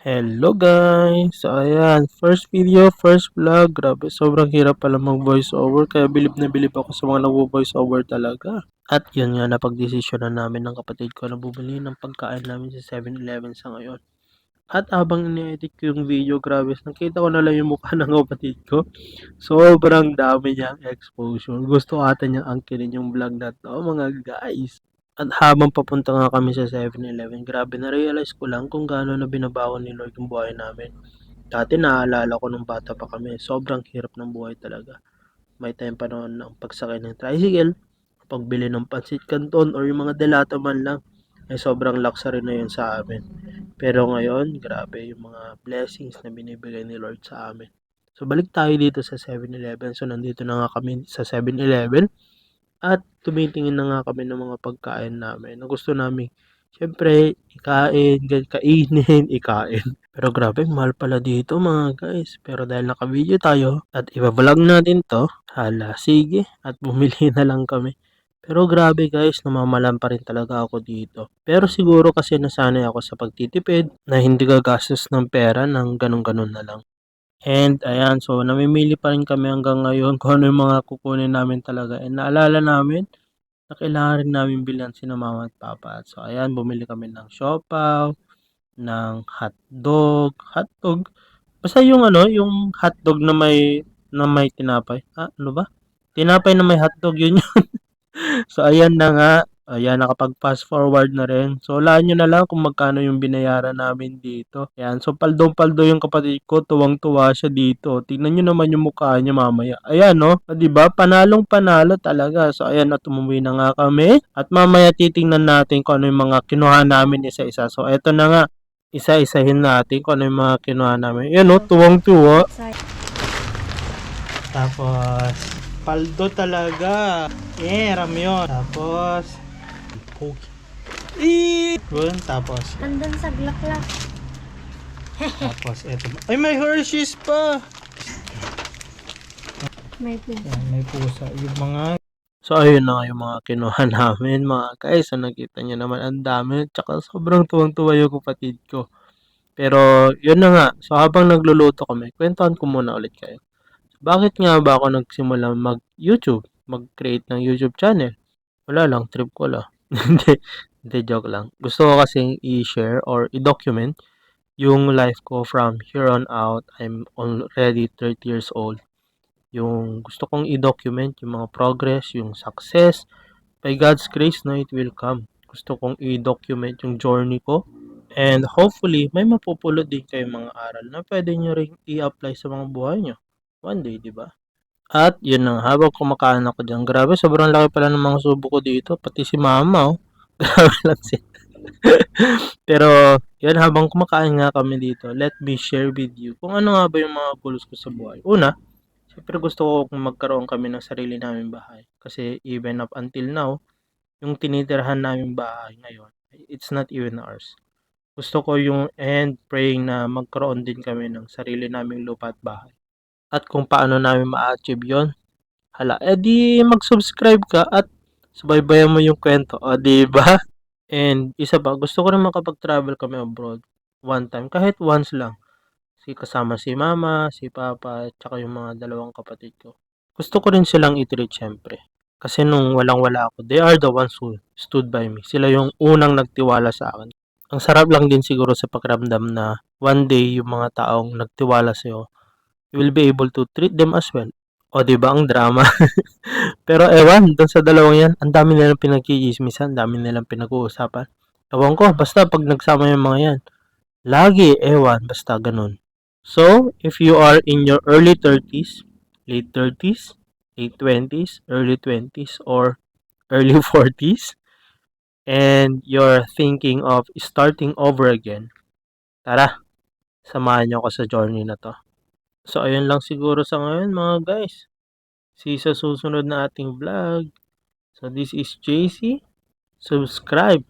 Hello guys! So ayan, first video, first vlog. Grabe, sobrang hirap pala mag voice over. Kaya bilib na bilib ako sa mga nagvo-voice over talaga. At yun nga, napagdesisyonan namin ng kapatid ko na bumili ng pagkain namin sa 7-Eleven sa ngayon. At habang ini-edit ko yung video, grabe, nakita ko na lang yung mukha ng kapatid ko. Sobrang dami niyang exposure. Gusto ata niyang angkinin yung vlog na to, mga guys. At habang papunta nga kami sa 7-Eleven, grabe na-realize ko lang kung gaano na binabago ni Lord yung buhay namin. Dati naalala ko nung bata pa kami, sobrang hirap ng buhay talaga. May time pa noon ng pagsakay ng tricycle, pagbili ng pansit canton or yung mga delata man lang, ay sobrang luxury na yun sa amin. Pero ngayon, grabe yung mga blessings na binibigay ni Lord sa amin. So balik tayo dito sa 7-Eleven. So nandito na nga kami sa 7-Eleven. At tumitingin na nga kami ng mga pagkain namin na gusto namin siyempre ikain, kainin, ikain. Pero grabe, mahal pala dito mga guys. Pero dahil naka-video tayo at iba-vlog natin to, hala, sige, at bumili na lang kami. Pero grabe guys, namamalan pa rin talaga ako dito. Pero siguro kasi nasanay ako sa pagtitipid na hindi gagastos ng pera ng ganun-ganun na lang. And ayan, so namimili pa rin kami hanggang ngayon kung ano yung mga kukunin namin talaga. And naalala namin na kailangan rin namin bilhan sina mama at papa. So ayan, bumili kami ng siopaw, ng hotdog. Basta yung ano, yung hotdog na may tinapay. Ah, ano ba? Tinapay na may hotdog yun. So ayan na nga, ayan nakapag-fast forward na rin. So hulaan nyo na lang kung magkano yung binayaran namin dito. Ayan, so paldo-paldo yung kapatid ko, tuwang-tuwa siya dito. Tingnan nyo naman yung mukha niya mamaya. Ayan no, 'di ba? Panalong panalo talaga. So ayan, at umuwi na nga kami. At mamaya titingnan natin kung ano yung mga kinuha namin isa-isa. So eto na nga, isa-isahin natin kung ano yung mga kinuha namin. Ayan no, tuwang-tuwa. Tapos, paldo talaga. Ramyon. Tapos, poke. Yun, tapos, Nandun sa glaklak. tapos, eto. Ay, may Hershey's pa. May po. Yan, may pusa. Yung mga, so, ayun na nga yung mga kinuha namin, mga guys. So, nakita nyo naman, ang dami. Tsaka, sobrang tuwang-tuwa yung kapatid ko. Pero, yun na nga. So, habang nagluluto kami, kwentuhan ko muna ulit kayo. Bakit nga ba ako nagsimula mag-YouTube? Mag-create ng YouTube channel? Wala lang, trip ko lang. Hindi, hindi, joke lang. Gusto ko kasing i-share or i-document yung life ko from here on out. I'm already 30 years old. Yung gusto kong i-document yung mga progress, yung success. By God's grace, no, it will come. Gusto kong i-document yung journey ko. And hopefully, may mapupulot din kayong mga aral na pwede nyo rin i-apply sa mga buhay nyo. One day, di ba? At yun na nga, habang kumakain ako diyan, grabe sobrang laki pala ng mga subo ko dito, pati si mama oh. Grabe lang siya. Pero yun, habang kumakain nga kami dito, let me share with you kung ano nga ba yung mga goals ko sa buhay. Una, syempre gusto ko kung magkaroon kami ng sarili naming bahay. Kasi even up until now, yung tinitirhan naming bahay ngayon, it's not even ours. Gusto ko yung and praying na magkaroon din kami ng sarili naming lupa at bahay. At kung paano namin ma-achieve yon, hala, edi mag-subscribe ka at subaybayan mo yung kwento, o di ba? And isa pa, gusto ko rin makapag-travel kami abroad one time, kahit once lang. Kasama si mama, si papa, at saka yung mga dalawang kapatid ko. Gusto ko rin silang i-treat syempre. Kasi nung walang-wala ako, they are the ones who stood by me. Sila yung unang nagtiwala sa akin. Ang sarap lang din siguro sa pakiramdam na one day yung mga taong nagtiwala sa'yo, you will be able to treat them as well. O, di ba ang drama? Pero ewan, doon sa dalawang yan, ang dami nilang pinagkikismisan, ang dami nilang pinag-uusapan. Ewan ko, basta pag nagsama yung mga yan, lagi, ewan, basta ganun. So, if you are in your early 30s, late 30s, late 20s, early 20s, or early 40s, and you're thinking of starting over again, tara, samahan nyo ako sa journey na to. So, ayun lang siguro sa ngayon mga guys. See sa susunod na ating vlog. So, this is JC. Subscribe